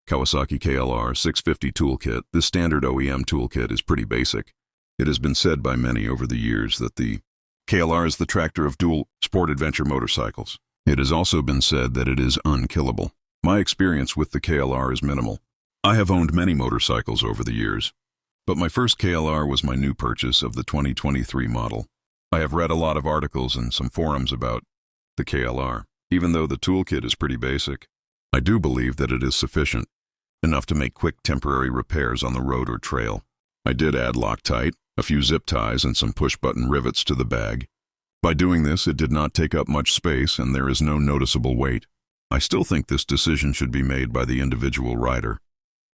Kawasaki KLR 650 toolkit. This standard OEM toolkit is pretty basic. It has been said by many over the years that the KLR is the tractor of dual sport adventure motorcycles. It has also been said that it is unkillable. My experience with the KLR is minimal. I have owned many motorcycles over the years, but my first KLR was my new purchase of the 2023 model. I have read a lot of articles and some forums about the KLR. Even though the toolkit is pretty basic, I do believe that it is sufficient, enough to make quick temporary repairs on the road or trail. I did add Loctite, a few zip ties, and some push-button rivets to the bag. By doing this, it did not take up much space and there is no noticeable weight. I still think this decision should be made by the individual rider.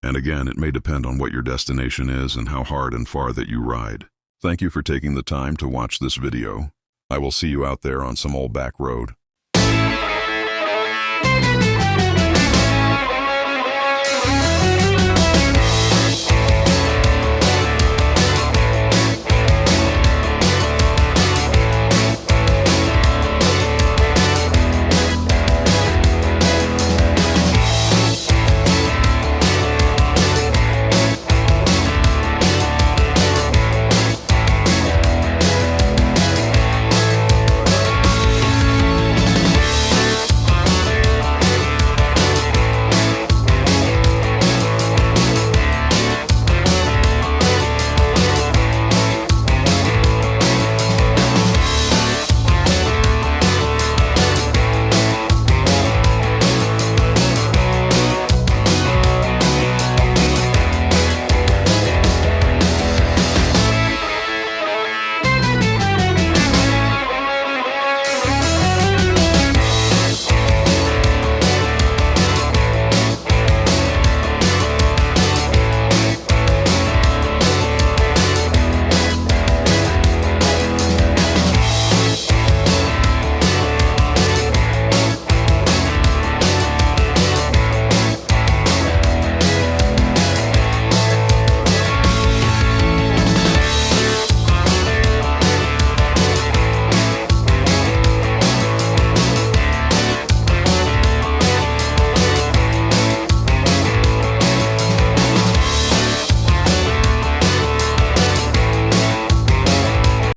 And again, it may depend on what your destination is and how hard and far that you ride. Thank you for taking the time to watch this video. I will see you out there on some old back road.